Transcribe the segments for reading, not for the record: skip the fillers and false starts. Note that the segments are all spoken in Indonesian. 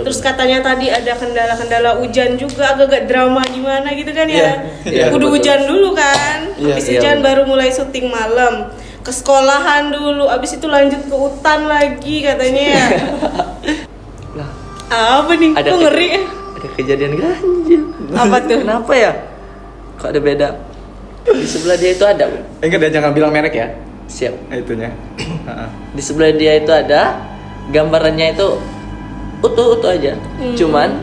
Terus katanya tadi ada kendala-kendala hujan juga, agak-agak drama gimana gitu kan ya. Udah hujan dulu kan, habis hujan baru mulai syuting malam. Ke sekolahan dulu, abis itu lanjut ke hutan lagi katanya ya. Apa nih? Kok ngeri ya? Ada kejadian ganjil. Apa tuh? Kenapa ya? Kok ada beda? Di sebelah dia itu ada. Ingat ya, jangan bilang merek ya. Siap. Itunya. Di sebelah dia itu ada, gambarannya itu utuh aja. Cuman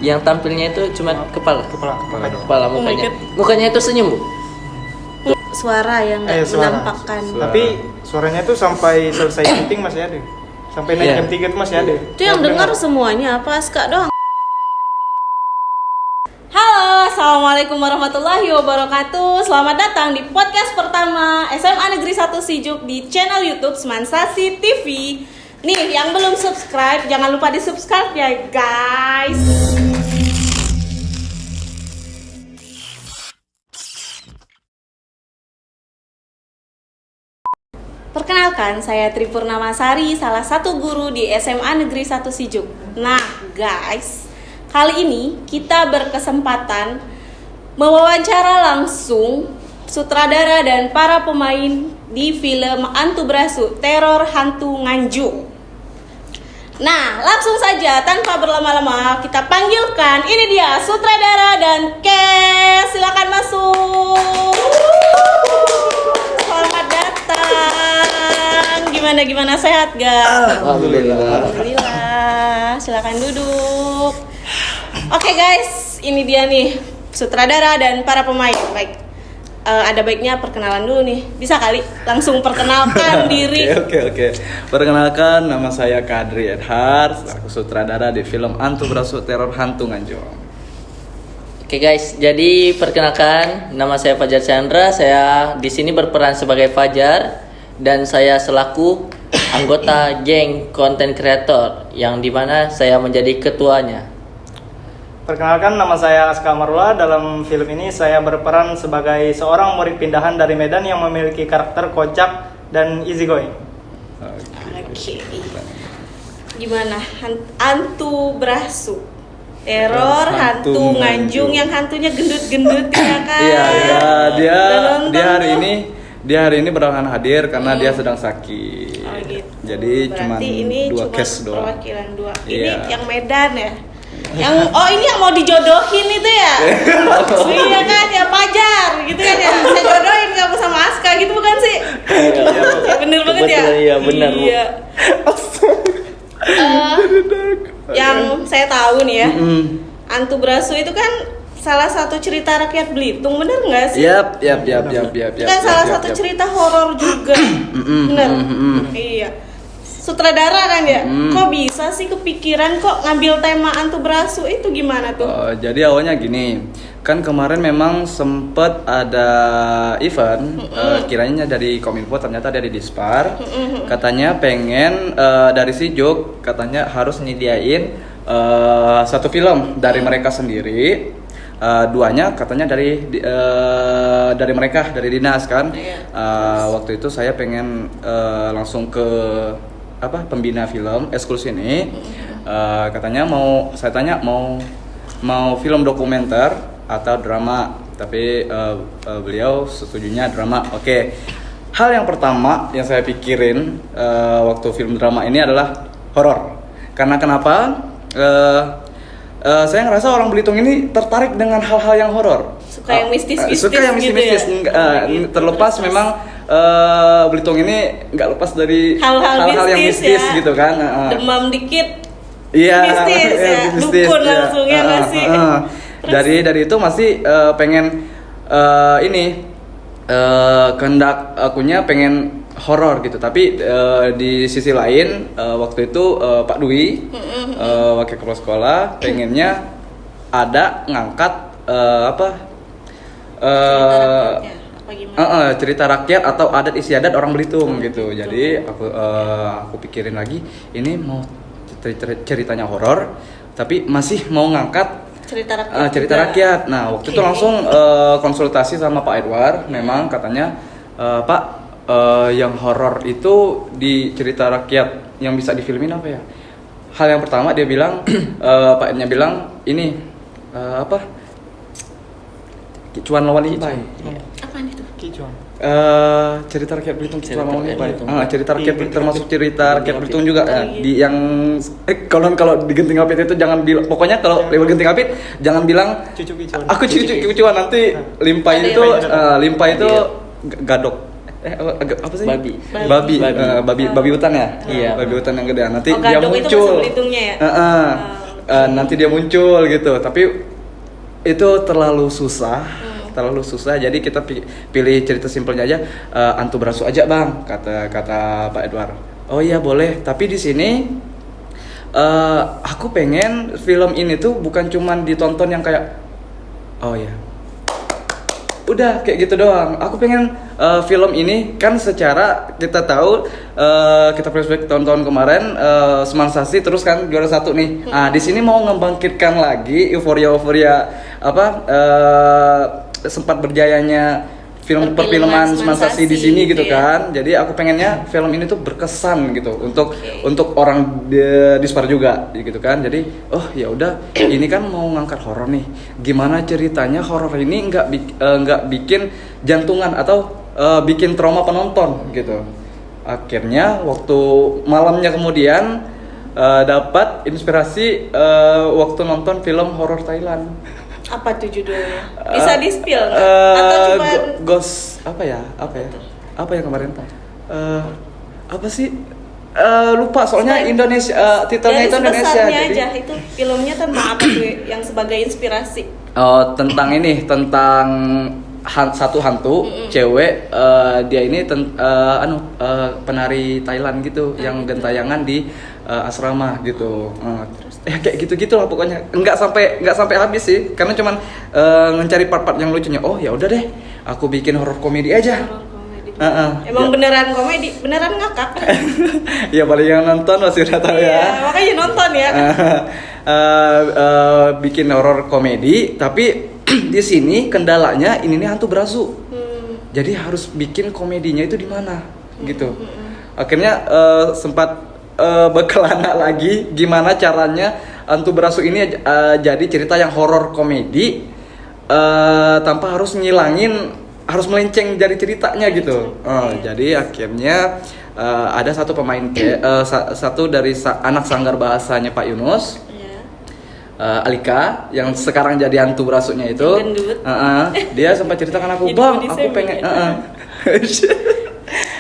yang tampilnya itu cuman kepala mukanya. Mukanya itu senyum, Bu. Suara yang nggak menampakkan. Tapi suaranya tuh sampai selesai syuting masih ada. Sampai naik jam 3 tuh masih ada. Itu yang dengar semuanya apa Aska doang? Halo, assalamualaikum warahmatullahi wabarakatuh. Selamat datang di podcast pertama SMA Negeri 1 Sijuk di channel YouTube Semansasi TV. Nih, yang belum subscribe jangan lupa di subscribe ya guys. Perkenalkan, saya Tri Purnamasari, salah satu guru di SMA Negeri 1 Sijuk. Nah, guys, kali ini kita berkesempatan mewawancara langsung sutradara dan para pemain di film Antu Brasu, Teror Hantu Nganjuk. Nah, langsung saja tanpa berlama-lama kita panggilkan, ini dia sutradara dan cast, silakan masuk. Selamat datang. Gimana sehat gak? Alhamdulillah. Silakan duduk. Oke guys, ini dia nih sutradara dan para pemain. Baik, ada baiknya perkenalan dulu nih. Bisa kali langsung perkenalkan diri. Oke. Perkenalkan, nama saya Kadri Edhar, aku sutradara di film Antu Brasu, Teror Hantu Nganjuk. Oke guys, jadi perkenalkan, nama saya Fajar Chandra. Saya di sini berperan sebagai Fajar dan saya selaku anggota geng content creator yang dimana saya menjadi ketuanya. Perkenalkan, nama saya Aska Marula. Dalam film ini saya berperan sebagai seorang murid pindahan dari Medan yang memiliki karakter kocak dan easy going. Oke. Gimana? Antu Brasu, Teror Hantu Nganjuk, yang hantunya gendut-gendut ya kan? Iya, dia hari ini berhalangan hadir karena dia sedang sakit. Oh gitu. Jadi cuma ini dua cuma case doang. perwakilan dua. Iya. Ini yang Medan ya? Ini yang mau dijodohin itu ya? Iya kan ya, Fajar gitu kan ya? Saya jodohin kamu sama Aska gitu bukan sih? Ya, bener banget ya? Iya benar. Iya. Yang saya tahu nih ya, Antu Brasu itu kan salah satu cerita rakyat Belitung, bener nggak sih? Yap. Itu kan salah satu cerita horor juga, bener? Iya. Sutradara kan ya? Kok bisa sih kepikiran kok ngambil tema Antu Brasu itu gimana tuh? Jadi awalnya gini, kan kemarin memang sempet ada event, kiranya dari Kominfo, ternyata dari Dispar, katanya pengen dari Sijuk, katanya harus nyediain satu film dari mereka sendiri, duanya katanya dari mereka, dari dinas kan. Waktu itu saya pengen langsung ke pembina film eksklusif ini, katanya saya tanya mau film dokumenter atau drama, tapi beliau setujunya drama. Oke. Hal yang pertama yang saya pikirin waktu film drama ini adalah horor. Karena kenapa? Saya ngerasa orang Belitung ini tertarik dengan hal-hal yang horor. Suka yang mistis-mistis. Suka yang mistis-mistis. Gitu ya? Terlepas memang Belitung ini nggak lepas dari hal-hal yang mistis ya. gitu kan. Demam dikit. Iya. Mistis ya. Dukun langsung ya nggak sih? Dari itu masih pengen kehendak akunya pengen horor gitu, tapi di sisi lain waktu itu Pak Dwi wakil kepala sekolah pengennya ada ngangkat cerita rakyat atau adat istiadat orang Belitung gitu. Jadi aku pikirin lagi, ini mau ceritanya horor tapi masih mau ngangkat cerita rakyat. Nah, waktu itu langsung konsultasi sama Pak Edward. Memang katanya Pak, yang horor itu di cerita rakyat yang bisa difilmin apa ya? hal yang pertama dia bilang, Pak Ednya bilang ini apa? Kicuan lawan Ibai. Apaan itu? Kicuan. Cerita rakyat Belitung Cerita Kicuan lawan rakyat Ibai. Belitung. Cerita rakyat Belitung termasuk cerita rakyat Genting Belitung Apit. juga. iya. Di yang kalau di Genting Apit itu jangan bilang, pokoknya kalau lewat Genting Apit jangan bilang Cucu Kicuan. aku cucu Kicuan, nanti limpah Ada itu yang limpah itu Iya. gadok. Apa sih? Babi. Babi hutan ya? Iya. Babi hutan yang gedean. Nanti Oh, dia gadok itu muncul. bahasa Belitungnya ya? Nanti dia muncul gitu. Tapi itu terlalu susah. Terlalu susah. Jadi kita pilih cerita simpelnya aja. Hantu berasu aja, Bang, kata Pak Edward. Oh iya, boleh. Tapi di sini aku pengen film ini tuh bukan cuman ditonton yang kayak oh ya udah kayak gitu doang. Aku pengen film ini kan secara kita tahu kita flashback tahun-tahun kemarin Semansasi terus kan juara 1 nih. Nah, di sini mau ngebangkitkan lagi euforia apa sempat berjayanya film perfilman Semansasi di sini gitu kan. Jadi aku pengennya film ini tuh berkesan gitu untuk orang Dispar juga gitu kan. Jadi oh ya udah ini kan mau ngangkat horor nih. Gimana ceritanya horor ini nggak bikin jantungan atau bikin trauma penonton gitu. Akhirnya waktu malamnya kemudian dapat inspirasi waktu nonton film horor Thailand. Apa tuh judulnya? Bisa di-spill nggak? Atau cuma Ghost apa ya kemarin apa sih lupa soalnya Indonesia titelnya garis itu Indonesia besarnya jadi aja itu filmnya tentang apa tuh yang sebagai inspirasi? tentang satu hantu cewek dia ini penari Thailand gitu yang gentayangan di asrama gitu. Kayak gitu-gitu lah pokoknya. Nggak sampai habis sih karena cuman mencari part-part yang lucunya. Oh ya udah deh, aku bikin horror komedi aja. Horor komedi. Ya. Emang beneran komedi, beneran ngakak. Ya paling yang nonton masih udah tahu ya. Iya, makanya nonton ya. Bikin horror komedi tapi di sini kendalanya ini nih hantu berasu. Jadi harus bikin komedinya itu di mana gitu. Akhirnya sempat berkelana lagi gimana caranya hantu berasu ini jadi cerita yang horor komedi tanpa harus harus melenceng dari ceritanya gitu. Jadi akhirnya ada satu pemain satu dari anak sanggar bahasanya Pak Yunus, Alika yang sekarang jadi hantu berasunya itu. Gendut. Dia sempat ceritakan aku, Jadi Bang, body aku shaming pengen. ya?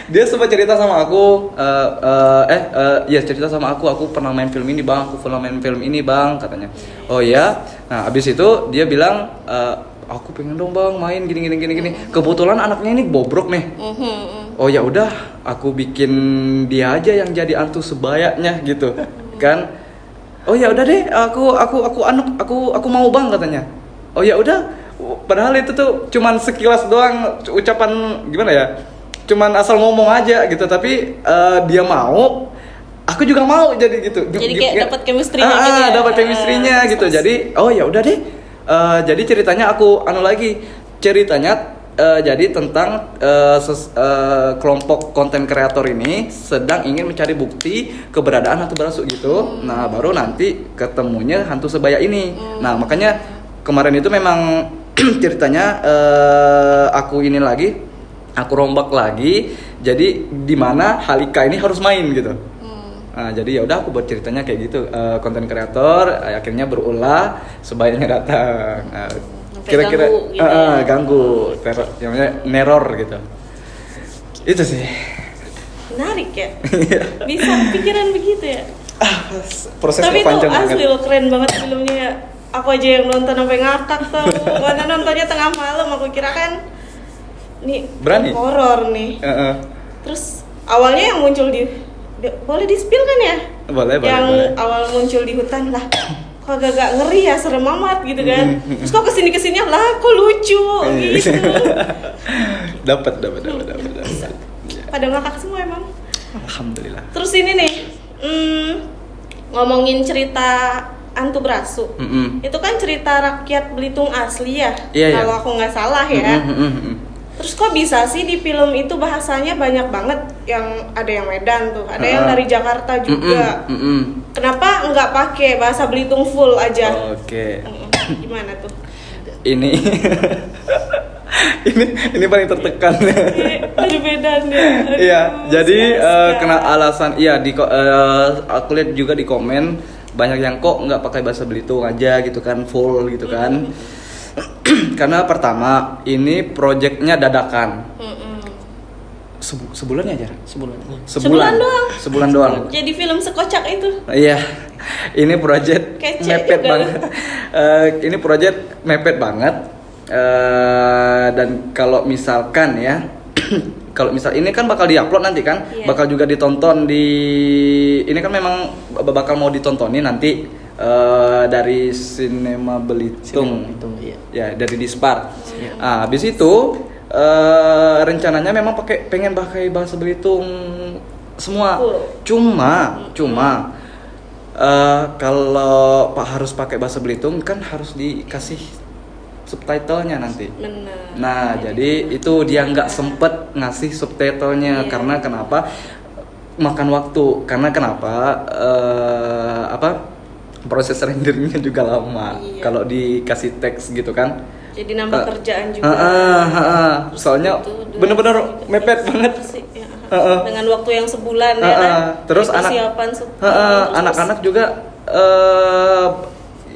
Dia sempat cerita sama aku, cerita sama aku pernah main film ini, Bang, katanya. Oh ya, nah abis itu dia bilang, aku pengen dong, Bang, main gini. Kebetulan anaknya ini bobrok nih. Oh ya udah, aku bikin dia aja yang jadi hantu sebayanya gitu, kan? Oh ya udah deh, aku mau, Bang, katanya. Oh ya udah, padahal itu tuh cuman sekilas doang ucapan gimana ya? Cuman asal ngomong aja gitu, tapi dia mau, aku juga mau jadi gitu. Jadi kayak dapat chemistry-nya gitu ya. Dapat chemistry-nya gitu. Jadi oh ya udah deh. Jadi ceritanya jadi tentang kelompok konten kreator ini sedang ingin mencari bukti keberadaan hantu berasu gitu. Nah, baru nanti ketemunya hantu sebaya ini. Nah, makanya kemarin itu memang ceritanya aku rombak lagi. Jadi di mana Halika ini harus main gitu. Nah, jadi ya udah aku buat ceritanya kayak gitu. Konten kreator akhirnya berulah sebayanya datang. Kira-kira ganggu gitu ya. ganggu teror namanya neror gitu. Itu sih. Menarik ya. Bisa pikiran begitu ya. Prosesnya Tapi itu panjang asli banget. loh, keren banget filmnya ya. Aku aja yang nonton sampai ngakak tuh. Mana nontonnya tengah malam, aku kira kan nih Berani? horor nih. Terus awalnya yang muncul boleh di-spill kan ya? Boleh. Yang awal muncul di hutan lah. Kok agak ngeri ya, serem amat gitu kan. Terus kok kesini lah, kok lucu gitu. Dapat. Pada ngakak semua emang. Alhamdulillah. Terus ini nih, ngomongin cerita hantu berasu. Itu kan cerita rakyat Belitung asli ya, Iya. kalau aku nggak salah ya. Terus kok bisa sih di film itu bahasanya banyak banget, yang ada yang Medan tuh, ada yang dari Jakarta juga. Kenapa nggak pakai bahasa Belitung full aja? Oke. Gimana tuh? Ini ini paling tertekan. Ada bedanya. Iya, jadi Astaga. kena alasan iya aku lihat juga di komen banyak yang kok nggak pakai bahasa Belitung aja gitu kan, full gitu kan. Karena pertama ini projectnya dadakan. Sebulannya aja. Sebulan doang. Sebulan doang. Jadi film sekocak itu. Iya, ini project Kece mepet juga banget. Ini project mepet banget. Dan kalau misalkan ya, kalau misal ini kan bakal diupload nanti kan, Iya. bakal juga ditonton di. Ini kan memang bakal mau ditontonin nanti dari Sinema Belitung. Iya. Ya, dari Dispar. Habis itu rencananya memang pengen pakai bahasa Belitung semua. Cuma kalau Pak harus pakai bahasa Belitung kan harus dikasih subtitlenya nanti. Benar. Nah, jadi itu dia nggak sempet ngasih subtitlenya. Iya. Karena kenapa? Makan waktu. Karena kenapa? Proses renderingnya juga lama. Iya. Kalau dikasih teks gitu kan. Jadi nambah kerjaan juga. Soalnya Itu bener-bener durasi- mepet banget. ya. Heeh. Dengan waktu yang sebulan ya kan. Terus persiapan anak-anak juga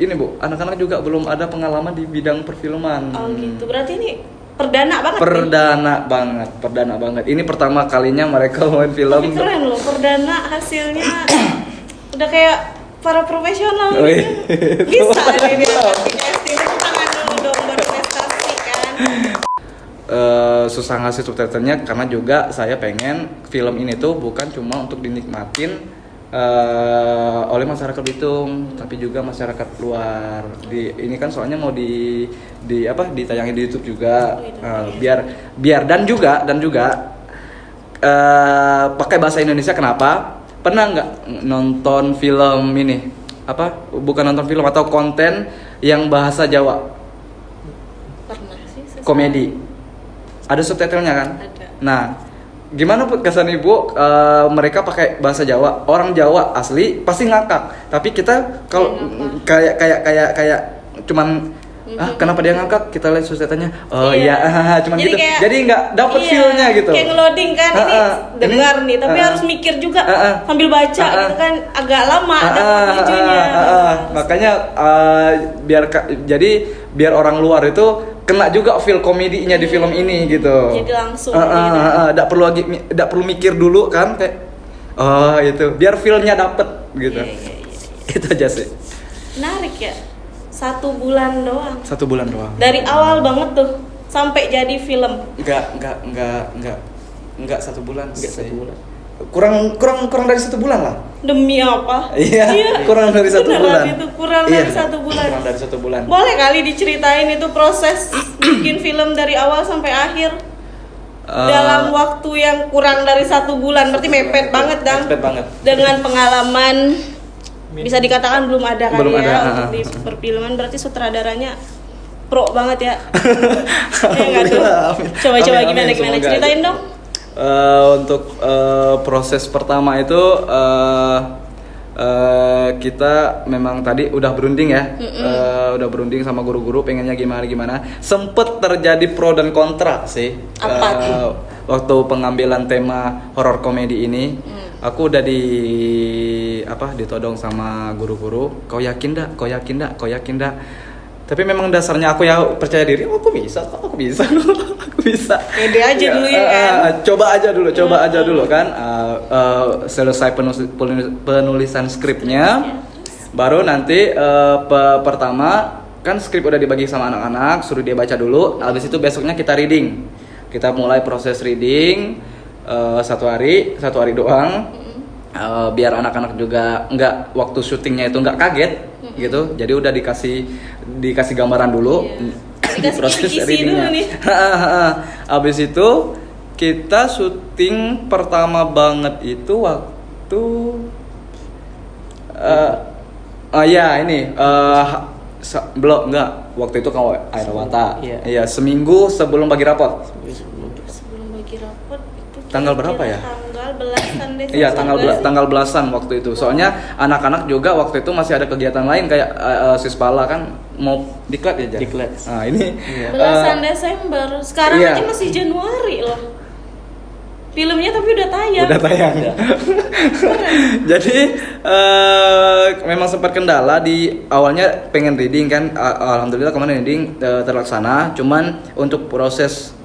ini Bu, anak-anak juga belum ada pengalaman di bidang perfilman. Oh gitu. Berarti ini perdana banget. nih. Perdana banget. Ini pertama kalinya mereka main Tapi film. keren loh, perdana hasilnya udah kayak para profesional Oh, iya. gitu. Bisa ini di casting. Tepuk tangan dulu dong buat prestasi kan. Susah ngasih subtitlenya karena juga saya pengen film ini tuh bukan cuma untuk dinikmatin oleh masyarakat Belitung, tapi juga masyarakat luar. Ini kan soalnya mau ditayangin di YouTube juga. Biar dan juga pakai bahasa Indonesia. Kenapa? Pernah nggak nonton film ini? Bukan nonton film atau konten yang bahasa Jawa? Pernah sih. Komedi. Ada subtitlenya kan? Ada. Nah, gimana pun kesan Ibu mereka pakai bahasa Jawa, orang Jawa asli pasti ngakak. Tapi kita kalau kayak cuman kenapa dia ngangkat? Kita lihat subtitlenya. Oh iya, cuman Jadi gitu. kayak- Jadi nggak dapet iya, feel-nya gitu. Kayak ngeloading kan, ini dengar nih, tapi harus mikir juga sambil baca gitu kan, agak lama dapat lucunya. Makanya biar orang luar itu kena juga feel komedinya di film ini gitu. Jadi langsung gitu. Nggak perlu mikir dulu kan kayak itu biar feel-nya dapet gitu. Iya. Itu aja sih. Menarik ya. 1 bulan doang. 1 bulan doang. Dari awal banget tuh sampai jadi film. Enggak 1 bulan. Enggak sih. 1 bulan. Kurang dari 1 bulan lah. Demi apa? Iya, kurang dari 1 beneran bulan. Itu kurang Iya, dari 1 bulan. Kurang dari 1 bulan. Boleh kali diceritain itu proses bikin film dari awal sampai akhir dalam waktu yang kurang dari 1 bulan. Berarti mepet banget dan Mepet banget. dengan pengalaman bisa dikatakan belum ada kali Belum ya ada, untuk di perfilman. Berarti sutradaranya pro banget ya. Ya nggak tuh? Alhamdulillah, amin. Coba Amin, gimana semoga. ceritain dong. Untuk proses pertama itu kita memang tadi udah berunding ya, udah berunding sama guru-guru pengennya gimana. Sempet terjadi pro dan kontra sih. Apa tuh? Waktu pengambilan tema horor komedi ini, aku udah ditodong sama guru-guru. Kau yakin dak? Tapi memang dasarnya aku ya percaya diri. Aku bisa. Pede aja dulu ya kan. Coba aja dulu kan. Selesai penulisan skripnya, baru nanti pertama kan skrip udah dibagi sama anak-anak, suruh dia baca dulu. Habis itu besoknya kita reading. Kita mulai proses reading 1 hari doang. Biar anak-anak juga nggak waktu syutingnya itu nggak kaget gitu. Jadi udah dikasih gambaran dulu. Dikasih Proses kisi-kisi readingnya. dulu nih. Abis itu kita syuting pertama banget itu waktu belum enggak waktu itu kalau Airawata. Iya, seminggu sebelum bagi rapot. Sebelum bagi rapot itu Tanggal berapa ya? Tanggal belasan Desember. Iya, tanggal belasan waktu itu. Soalnya anak-anak juga waktu itu masih ada kegiatan lain kayak Sispala kan mau diklat ya, Jar? Diklat. Nah, ini Belasan Desember. Sekarang iya. aja masih Januari loh. Filmnya tapi udah tayang. udah tayang. Jadi memang sempat kendala di awalnya pengen reading kan. Alhamdulillah kemarin reading terlaksana. Cuman untuk proses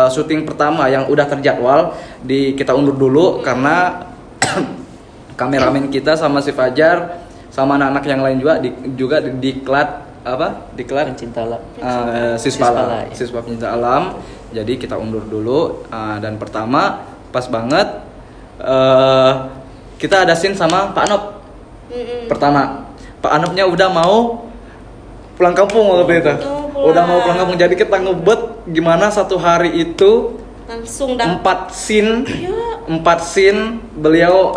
syuting pertama yang udah terjadwal kita undur dulu karena kameramen kita sama si Fajar sama anak-anak yang lain juga diklat Pencinta alam. Sispala, ya. siswa pencinta alam. Jadi kita undur dulu dan pertama pas banget kita ada scene sama Pak Anop. Pertama Pak Anopnya udah mau pulang kampung waktu itu. Udah mau pulang kampung, jadi kita ngebet gimana satu hari itu Langsung 4 scene Ya. 4 scene beliau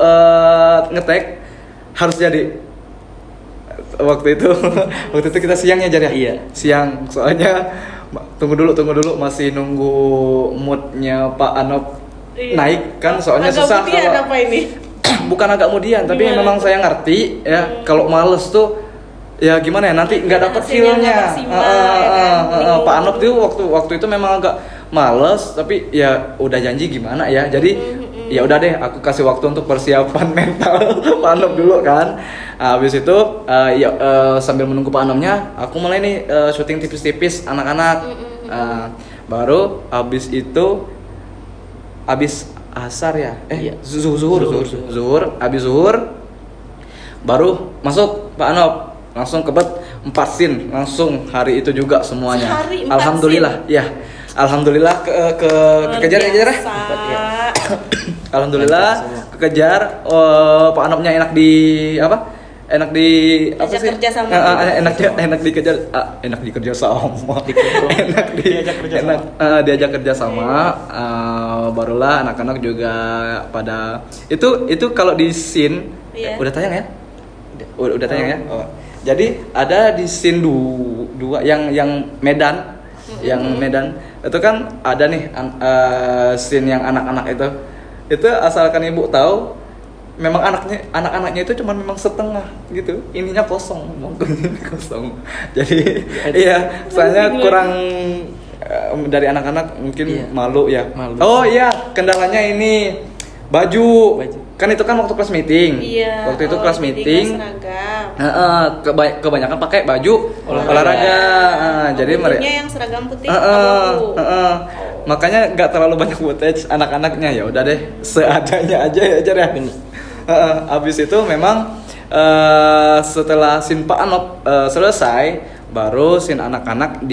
ngetek harus jadi waktu itu kita siang ya, Jar ya? Iya. Siang, soalnya tunggu dulu masih nunggu moodnya Pak Anop Iya. naik kan, soalnya Agak susah kemudian kalau apa ini? bukan agak kemudian, tapi Gimana memang tuh? saya ngerti ya kalau males tuh ya gimana ya, nanti nggak dapat Hasilnya nggak feel-nya. maksimal, ya kan? Pak Anop tuh waktu itu memang agak males, tapi ya udah janji gimana ya, jadi ya udah deh aku kasih waktu untuk persiapan mental Pak Anop dulu kan. Habis itu sambil menunggu Pak Anopnya aku mulai nih syuting tipis-tipis anak-anak. Baru habis itu habis asar ya, Iya. zuhur, habis zuhur baru masuk Pak Anop, langsung kebet 4 scene langsung hari itu juga semuanya. Sehari 4 Alhamdulillah ya, alhamdulillah kekejar ya, Jar. Alhamdulillah kekejar. Pak Anopnya enak di apa? Enak di apa Diajak sih? kerja sama. Enak dikejar, enak dikerja sama. Diajak kerja sama. Barulah anak-anak juga pada itu kalau di scene Iya. udah tayang ya? Udah tayang ya? Oh. Jadi ada di scene dua yang Medan, yang Medan itu kan ada nih scene yang anak-anak itu asalkan ibu tahu memang anak-anaknya itu cuma memang setengah gitu, ininya kosong, bangkunya kosong. Jadi iya, soalnya kurang dari anak-anak mungkin Iya. malu ya. Malu. Oh iya, kendalanya ini baju. Kan itu kan waktu kelas meeting. Iya. Waktu itu oh, kelas jadi meeting. nggak seragam. Kebanyakan pakai baju Olahraga. olahraga. Jadi mereka Putihnya yang seragam putih abu-abu. makanya nggak terlalu banyak footage anak-anaknya, ya udah deh seadanya aja ya, Jar ya. Abis itu memang setelah scene Pak Anop selesai, baru scene anak-anak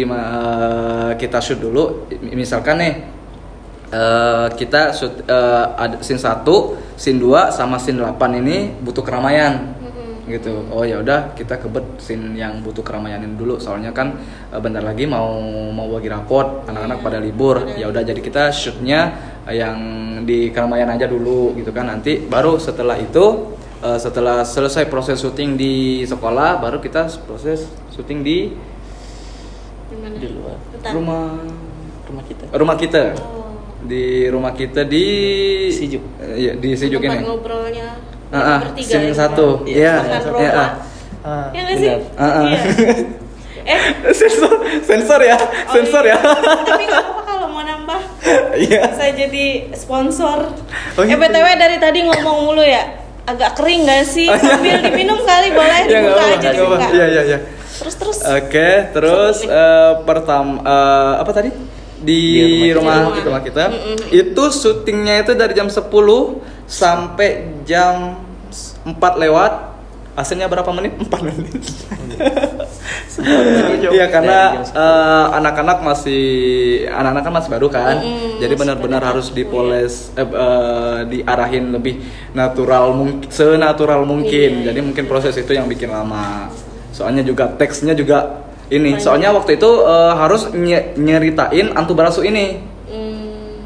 kita shoot dulu. Misalkan nih kita shoot ada scene 1, scene 2 sama scene 8 ini butuh keramaian. Gitu. Oh ya udah, kita kebet scene yang butuh keramaian ini dulu, soalnya kan bentar lagi mau bagi rapot, anak-anak pada libur. Ya udah, jadi kita shootnya yang di keramaian aja dulu gitu kan. Nanti baru setelah itu setelah selesai proses syuting di sekolah, baru kita proses syuting di Gimana? Di luar. Bentar. Rumah kita. rumah kita. Oh. Di rumah kita di Sijuk. Iya, di Sijuk Tempat ini. ngobrolnya bertiga scene ya, 1. Makan Iya. Roma. Iya. Ya nggak sih? Benar. Iya. Sensor ya. Tapi nggak apa-apa kalau mau nambah. Iya. Saya jadi sponsor. Oh, gitu. BTW dari tadi ngomong mulu ya. Agak kering nggak sih? Sambil diminum kali, boleh Ya, nggak dibuka apa-apa, aja nggak dibuka. apa-apa. Iya. Terus. Oke, terus pertama apa tadi? Di Di rumah rumah kita. Itu syutingnya itu dari jam 10 sampai jam 4 lewat. Hasilnya berapa menit? 4 menit. Iya, karena anak-anak kan masih baru kan. Jadi benar-benar harus dipoles, diarahin lebih senatural mungkin. Jadi mungkin proses itu yang bikin lama. Soalnya juga teksnya juga ini. Banyak. Soalnya waktu itu harus nyeritain Antu Barasu ini.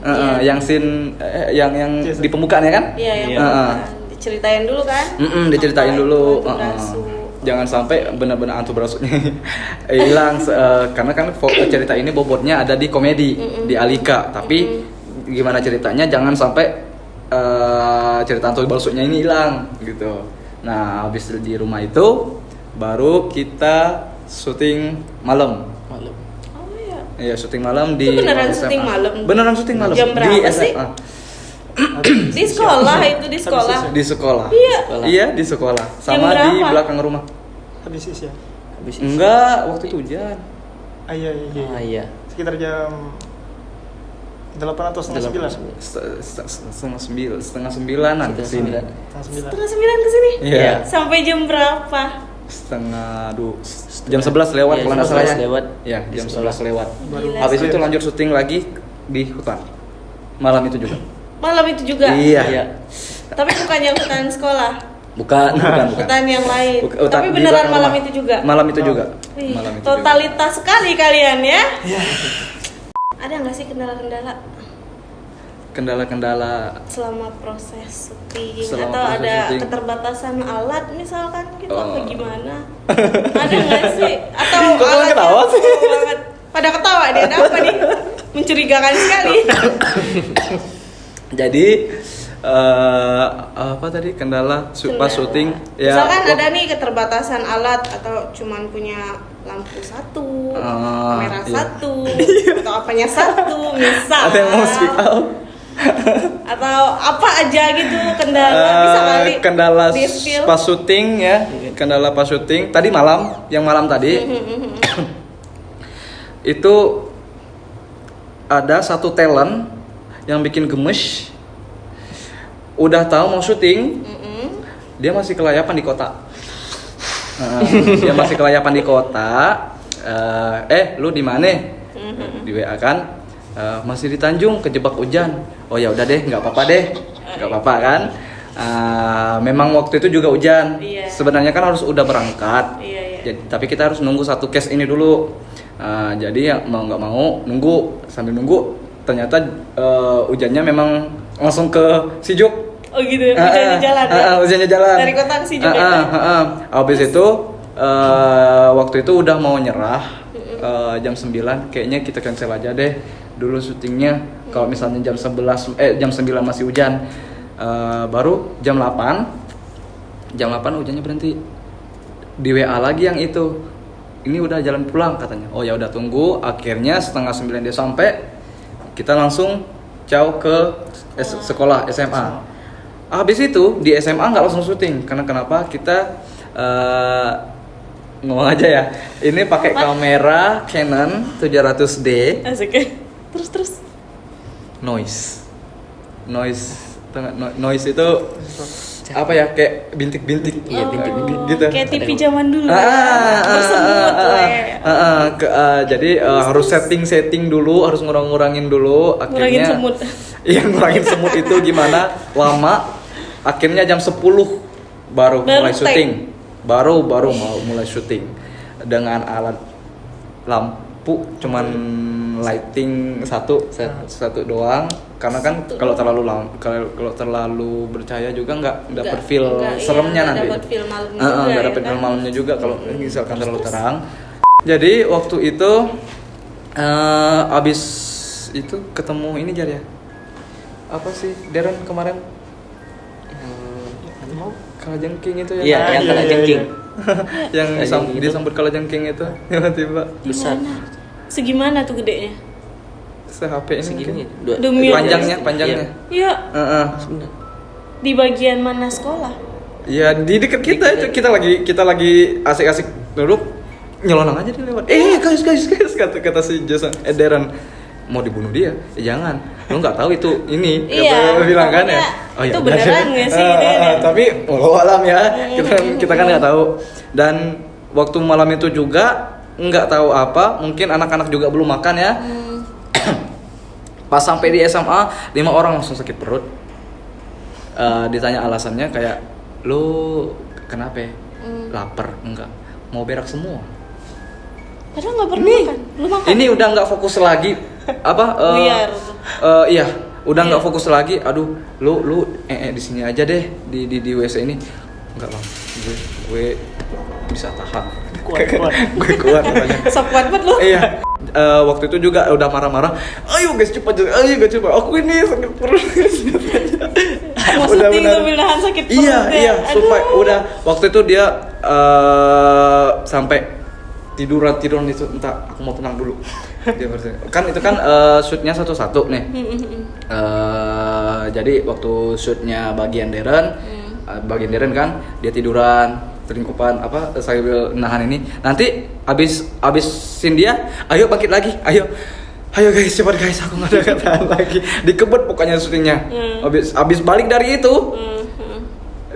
Iya. Yang scene yang di pembukaan ya kan? Iya, yang Iya. pembukaan. Diceritain dulu kan? Diceritain Apa dulu. itu Antu Barasu. Jangan sampai benar-benar Antu Barasunya hilang, karena kan cerita ini bobotnya ada di komedi di Alika, tapi gimana ceritanya jangan sampai cerita hantu balsunya ini hilang gitu. Nah habis di rumah itu baru kita syuting malam. Malam. Oh iya. Iya syuting malam di Itu beneran SMA. syuting malam? Beneran syuting malam. Jam berapa di sih? SMA. Di sekolah itu di sekolah. Di sekolah. Iya. Sekolah. Iya di sekolah. Sama Jam di berapa? belakang rumah. Habis isya. Habis Enggak, waktu itu hujan. Iya, iya, iya. Ah iya. Sekitar jam 8 atau setengah 9. Setengah sembilanan Setengah kesini. sembilan. Setengah 9. Setengah 9 ke sini. Iya. Sampai jam berapa? Jam 11 lewat Iya, kalau jam nggak salah 11 ya. lewat. Iya, Di jam sekolah. 11 lewat. Gila Habis sih. itu lanjut syuting lagi di hutan. Malam itu juga. Malam itu juga. Iya. Iya. Tapi bukan yang hutan sekolah. Bukan. Hutan yang lain. Hutan Tapi di beneran belakang malam rumah. itu juga. Malam itu juga. Wih, Malam itu totalitas sekali kalian ya. Iya. Ada nggak sih kendala-kendala Kendala-kendala selama proses syuting Selama atau proses ada syuting. keterbatasan alat misalkan gitu apa Oh. gimana? Ada nggak sih? Atau Kok kalian alatnya ketawa sih? pro banget? Pada ketawa dia ada apa nih? Mencurigakan sekali. Jadi apa tadi kendala pas syuting Misalkan wah, ada nih keterbatasan alat atau cuman punya lampu satu, kamera iya. satu, atau apanya satu, misal. ada yang mau speak out. Atau apa aja gitu kendala bisa kali Kendala di-spill. pas syuting ya, kendala pas syuting tadi malam, yang malam tadi itu ada satu talent yang bikin gemes. Udah tahu mau syuting, dia masih kelayapan di kota. Dia masih kelayapan di kota. Lu di mana? Di WA kan? Masih di Tanjung, kejebak hujan. Oh ya udah deh, nggak apa-apa deh, nggak apa-apa kan? Memang waktu itu juga hujan. Iya. Sebenarnya kan harus udah berangkat. Iya, iya. Tapi kita harus nunggu satu case ini dulu. Jadi ya mau nggak mau nunggu, sambil nunggu ternyata hujannya memang langsung ke Sijuk. Oh gitu, hujannya jalan ya? Hujannya jalan. Dari kota ke Sijuk ya? Habis itu waktu itu udah mau nyerah. Jam 9 kayaknya kita cancel aja deh dulu syutingnya. Kalau misalnya jam 11 jam 9 masih hujan. Baru jam 8 hujannya berhenti. Di WA lagi yang itu. Ini udah jalan pulang katanya. Oh ya udah tunggu. Akhirnya setengah 9 dia sampai. Kita langsung jauh ke sekolah SMA. Habis itu di SMA nggak langsung syuting karena kenapa? Kita ngomong aja ya. Ini pakai kamera Canon 700D. Asik ya? Terus Noise itu apa ya, kayak bintik-bintik. Iya, bintik-bintik gitu. Kayak TV zaman dulu ya? Bersemut Jadi harus setting dulu, harus ngurangin dulu. Ngurangin Akhirnya semut. Iya, ngurangin semut itu gimana? Lama. Akhirnya jam 10 baru mulai take. syuting. Baru mau mulai syuting dengan alat lampu cuman lighting satu doang, karena kan kalau terlalu bercahaya juga nggak dapet feel seremnya nanti. Dapat feel malamnya Nggak juga dapet ya feel kan? malamnya juga kalau misalkan terlalu terang. Jadi waktu itu abis itu ketemu ini Jar ya, apa sih Darren kemarin kalajengking itu ya? Iya, yang iya, kalajengking. Yang Kalajengking itu. disambut kalajengking itu tiba-tiba Besar. Gimana? Segimana tuh gedenya? se-HP ini Segini. mungkin. Demi Panjangnya. Iya, Heeh. Sebentar. di bagian mana sekolah? Ya di dekat kita itu kita lagi asik-asik duduk nyelonong aja dia lewat. Guys kata si Jason Darren, mau dibunuh dia? Jangan. Lu nggak tahu itu ini. Iya, Kata bilang kan ya. pokoknya itu beneran nggak sih gitu kan ya? Tapi walau alam ya. Kita kan nggak tahu. Dan waktu malam itu juga nggak tahu apa. Mungkin anak-anak juga belum makan ya. Pas sampai di SMA 5 orang langsung sakit perut. Ditanya alasannya kayak, lu kenapa? Lapar? Enggak. Mau berak semua. Padahal nggak pernah makan. Lu makan? Ini udah nggak fokus lagi. Apa? Liar. Iya, udah nggak Iya. fokus lagi. Aduh, lu di sini aja deh di WC ini. Enggak bang, gue bisa tahan. Kuat. Gue kuat katanya. Sok kuat banget lu. Iya. waktu itu juga udah marah-marah. Ayo guys cepat, ayo guys cepat. Aku ini sakit perut. Maksudnya sambil nahan sakit perut. Iya, supaya udah waktu itu dia sampai tiduran itu, entah aku mau tenang dulu. Dia kan itu kan shootnya satu-satu nih. Jadi waktu shootnya bagian Deren kan dia tiduran selingkupan sambil nahan ini. Nanti abis scene dia, ayo bangkit lagi, ayo guys cepat guys, aku nggak ada tahan lagi. Dikebut pokoknya syutingnya. Abis balik dari itu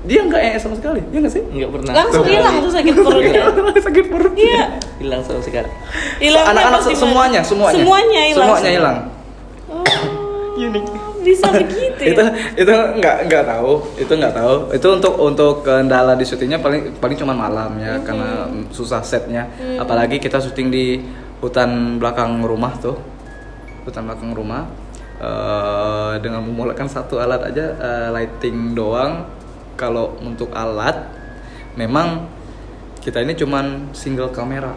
dia nggak sama sekali, dia nggak sih? Nggak pernah. Langsung hilang tuh sakit perutnya. Sakit perut. Iya. Hilang sama sekali. Anak-anak semuanya hilang. Oh, Unik. bisa begitu ya? itu nggak tahu itu untuk kendala di syutingnya paling cuma malam ya, karena susah setnya. Apalagi kita syuting di hutan belakang rumah dengan memulakan satu alat aja, lighting doang. Kalau untuk alat memang kita ini cuman single kamera.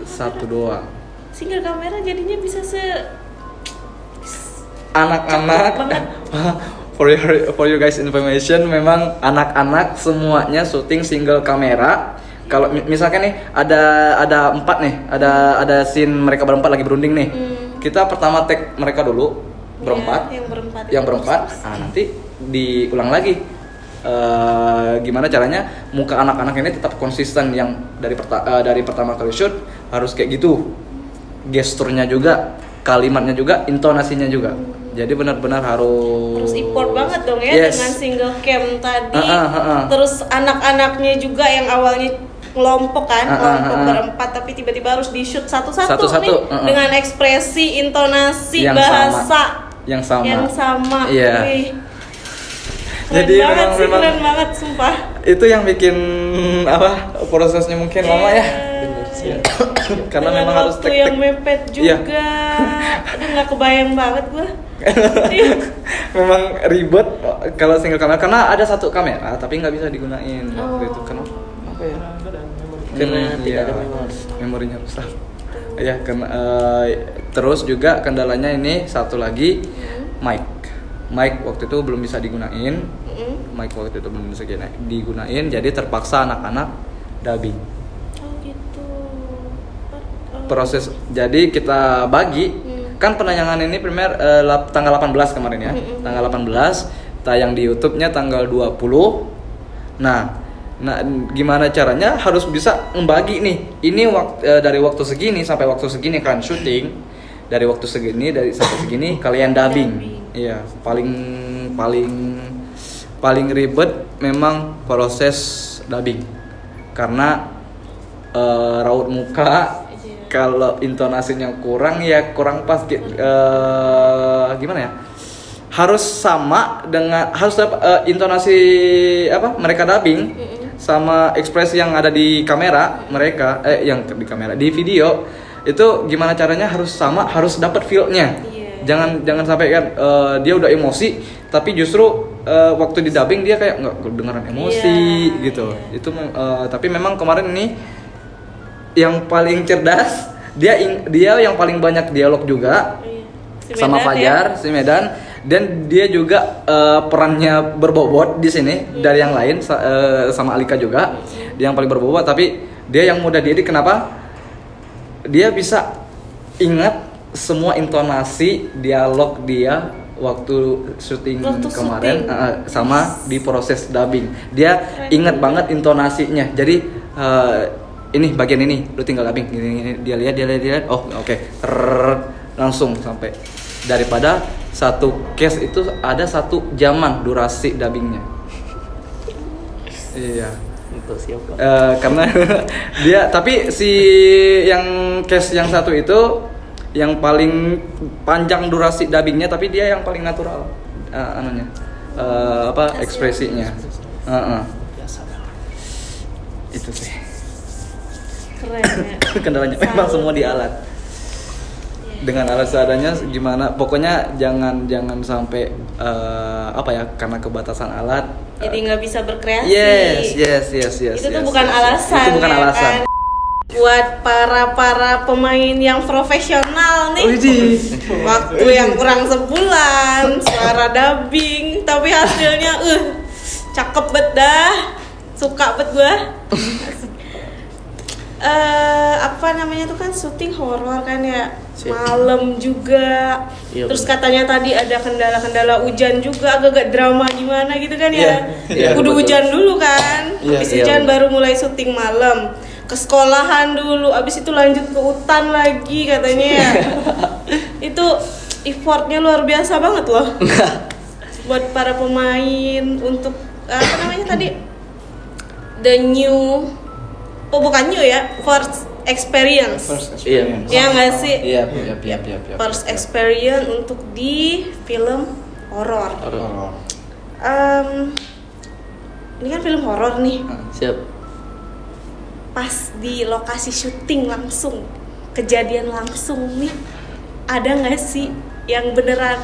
Satu doang. Single kamera jadinya bisa Anak-anak for you guys information, memang anak-anak semuanya syuting single kamera. Kalau misalkan nih ada 4 nih, ada scene mereka berempat lagi berunding nih. Kita pertama take mereka dulu berempat. Yang berempat. Nanti diulang lagi. Gimana caranya muka anak-anak ini tetap konsisten, yang dari pertama kali shoot harus kayak gitu. Gesturnya juga, kalimatnya juga, intonasinya juga. Jadi benar-benar harus import banget dong ya. Yes. Dengan single cam tadi. Terus anak-anaknya juga yang awalnya kelompok berempat, tapi tiba-tiba harus di shoot satu-satu nih dengan ekspresi, intonasi, bahasa yang sama. Iya. Jadi memang keren banget sumpah. Itu yang bikin prosesnya mungkin lama ya. Karena dengan memang harus waktu yang mepet juga. Aduh, nggak kebayang banget gua. Memang ribet kalau single kamera, karena ada satu kamera tapi nggak bisa digunain waktu itu. Kenapa ya? Karena tidak ada memorinya rusak. Ya, terus juga kendalanya ini satu lagi, mic waktu itu belum bisa digunain. Mic waktu itu belum bisa digunain, jadi terpaksa anak-anak dubbing. Proses, jadi kita bagi kan penayangan ini premier tanggal 18 kemarin ya. Tanggal 18 tayang di YouTube-nya tanggal 20. Nah gimana caranya harus bisa membagi nih. Ini dari waktu segini sampai waktu segini kan syuting. Dari waktu segini sampai segini kalian dubbing. Iya, paling ribet memang proses dubbing. Karena raut muka, kalau intonasinya kurang pas, gimana ya, harus sama dengan intonasi mereka dubbing sama ekspresi yang ada di kamera mereka, yang di kamera di video itu gimana caranya harus sama, harus dapat feel-nya. Jangan sampai kan dia udah emosi tapi justru waktu di dubbing dia kayak nggak kedengaran emosi gitu. Itu tapi memang kemarin ini yang paling cerdas, dia yang paling banyak dialog juga sama Fajar, si Medan, dan dia juga perannya berbobot di sini dari yang lain, sama Alika juga. Dia yang paling berbobot, tapi dia yang mudah diedit. Kenapa? Dia bisa ingat semua intonasi dialog dia waktu syuting kemarin sama di proses dubbing. Dia ingat banget intonasinya. Jadi ini bagian ini lu tinggal dubbing, ini dia lihat, oh oke. Langsung sampai, daripada satu case itu ada 1 jaman durasi dubbingnya. Iya, itu siapa? karena dia, tapi si yang case yang satu itu yang paling panjang durasi dubbingnya, tapi dia yang paling natural ekspresinya. Itu sih Keren ya. kendalanya. Memang semua di alat. Dengan alat seadanya gimana, pokoknya jangan sampai karena kebatasan alat Jadi nggak bisa berkreasi. yes Itu tuh yes. bukan alasan. Itu bukan ya alasan. Kan? Buat para pemain yang profesional nih, waktu Widih. yang kurang sebulan, suara dubbing, tapi hasilnya cakep bet dah, suka bet gua. Apa namanya tuh kan syuting horor kan ya, Siap. malam juga. Iya, Terus bener. katanya tadi ada kendala-kendala hujan juga, agak-agak drama gimana gitu kan ya. Iya, Kudu betul. hujan dulu kan, Iya, habis iya, hujan bener. baru mulai syuting malam. Ke sekolahan dulu, abis itu lanjut ke hutan lagi katanya ya. Itu effortnya luar biasa banget loh. Buat para pemain untuk apa namanya tadi, the new, oh bukan new ya, first experience. Ya nggak sih? Iya. First experience untuk di film horor. Ini kan film horor nih. Siap. Pas di lokasi syuting langsung, kejadian langsung nih, ada nggak sih yang beneran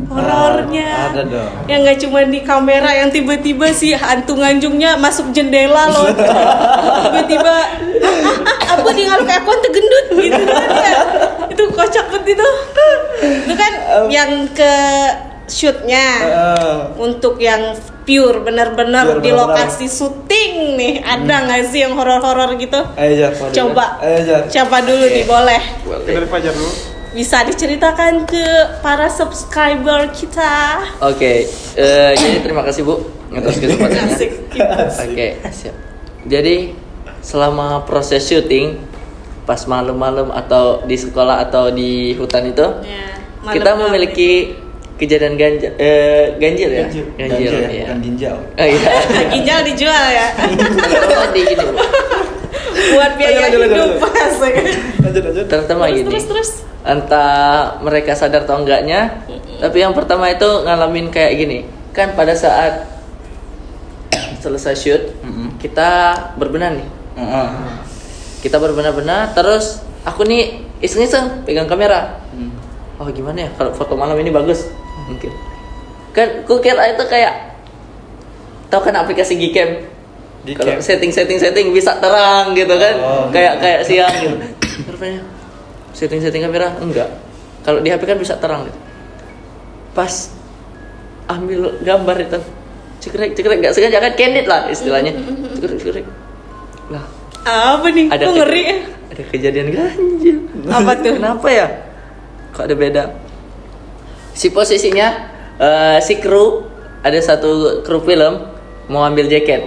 horornya? Ada dong. Yang nggak cuma di kamera, yang tiba-tiba si hantu nganjungnya masuk jendela loh. Tiba-tiba apa di ngalu kayak konten gendut gitu kan ya. Itu kocak banget itu. Itu kan yang ke shootnya. Untuk yang pure bener-bener Pure di bener-bener. lokasi syuting nih, ada nggak sih yang horor-horor gitu? Ayo Jar. Coba. Ayo Jar. Siapa dulu nih, boleh? Dari Fajar dulu. Bisa diceritakan ke para subscriber kita. Oke, jadi terima kasih Bu atas kesempatannya. Asik. Oke, siap. Jadi selama proses syuting pas malam-malam atau di sekolah atau di hutan itu, Ya, kita malam-malam memiliki kejadian ganjil ya? Ganjil ya, ya. bukan ginjal. Oh iya. ginjal dijual ya. Terutama di gini Bu. Buat biaya Lanjut, lanjut, hidup lanjut. asik. Lanjut. Terutama gini. Terus. Entah mereka sadar atau enggaknya, tapi yang pertama itu ngalamin kayak gini. Kan pada saat selesai shoot, kita berbenah nih. Kita berbenah-benah, terus aku nih iseng-iseng pegang kamera. Oh gimana ya kalau foto malam ini bagus? Mungkin. Kan ku kira itu kayak, tau kan aplikasi Gcam? Kalau setting bisa terang gitu kan, Oh. kayak siang gitu. Rupanya setting kamera enggak. Kalau di HP kan bisa terang gitu. Pas ambil gambar itu, cekrek nggak sengaja kan, candid lah istilahnya. Cekrek. Lah, Apa nih? ada Kok ngeri ya? ada kejadian ganjil. Apa tuh? Kenapa ya? Kok ada beda? Si posisinya si kru, ada satu kru film mau ambil jaket.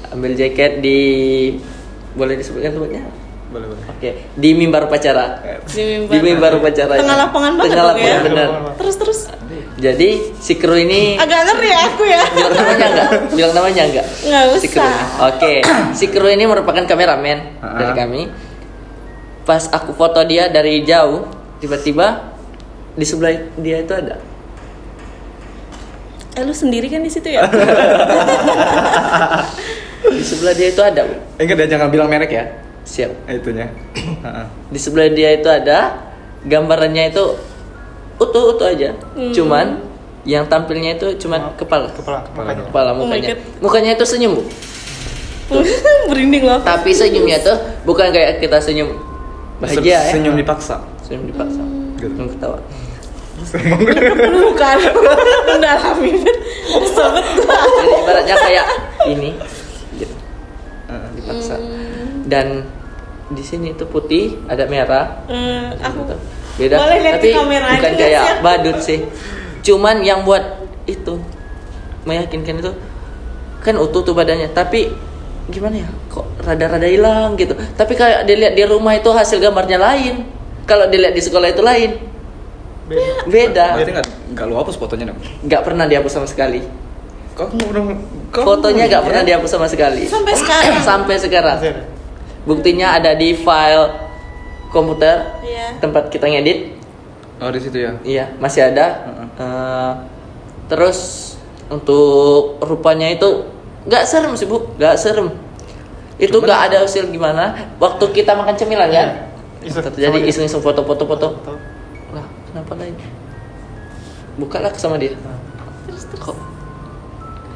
Ambil jaket di, boleh disebutkan tempatnya? Boleh. Oke, di mimbar upacara. Di mimbar upacara. Tengah lapangan banget Tengah dong ya. lapangan benar. Terus. Jadi si kru ini Agak ngeri ya aku ya. bilang namanya enggak? Nggak Si kru. usah. Oke, si kru ini merupakan kameramen dari kami. Pas aku foto dia dari jauh, tiba-tiba di sebelah dia itu ada. Lu sendiri kan di situ ya? Di sebelah dia itu ada. Bu. Ingat ya, jangan bilang merek ya. Siap. Itunya. Di sebelah dia itu ada, gambarannya itu utuh aja. Cuman yang tampilnya itu cuman kepala Oh my mukanya. God. Mukanya itu senyum, Bu. Merinding loh. Tapi senyumnya tuh bukan kayak kita senyum bahagia ya. Senyum dipaksa. Senyum dipaksa. Senyum ketawa. Bukan. Mendalami. Sobat gua. Jadi ibaratnya kayak ini gitu. Dipaksa. Dan di sini tuh putih, ada merah. Aku Gitu. Beda. boleh lihat Tapi ke kamera aja bukan nggak kayak sih? badut sih. Cuman yang buat itu meyakinkan itu kan utuh tuh badannya, tapi gimana ya? Kok rada-rada hilang gitu. Tapi kayak dilihat di rumah itu hasil gambarnya lain. Kalau dilihat di sekolah itu lain. Beda. Berarti nggak lu hapus fotonya dong? Nggak pernah dihapus sama sekali. Kok Fotonya nggak pernah dihapus sama sekali. Sampai sekarang. Sampai sekarang. Buktinya ada di file komputer Iya. tempat kita ngedit. Oh, di situ ya. Iya, masih ada. Terus untuk rupanya itu nggak serem sih Bu, nggak serem. Itu nggak ada hasil gimana. Waktu kita makan cemilan kan, terjadi iseng-iseng foto. Lah, kenapa lain? Bukalah sama dia. Kok?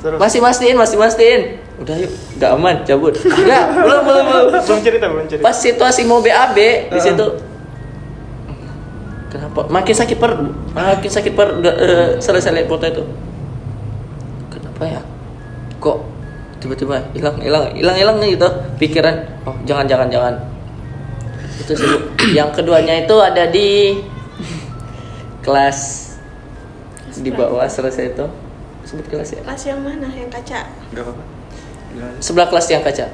Terus. Masih mastiin. Udah yuk, nggak aman, cabut. Enggak, belum. Belum cerita. Pas situasi mau BAB di situ. Kenapa? Makin sakit perut. Udah selesai lihat foto itu. Kenapa ya? Kok tiba-tiba hilang gitu pikiran. Oh, jangan. Itu sih, Bu. Yang keduanya itu ada di kelas di bawah selesai itu. Sebut kelas ya. Kelas yang mana? Yang kaca? Enggak apa-apa. Bilang aja. Sebelah kelas yang kaca.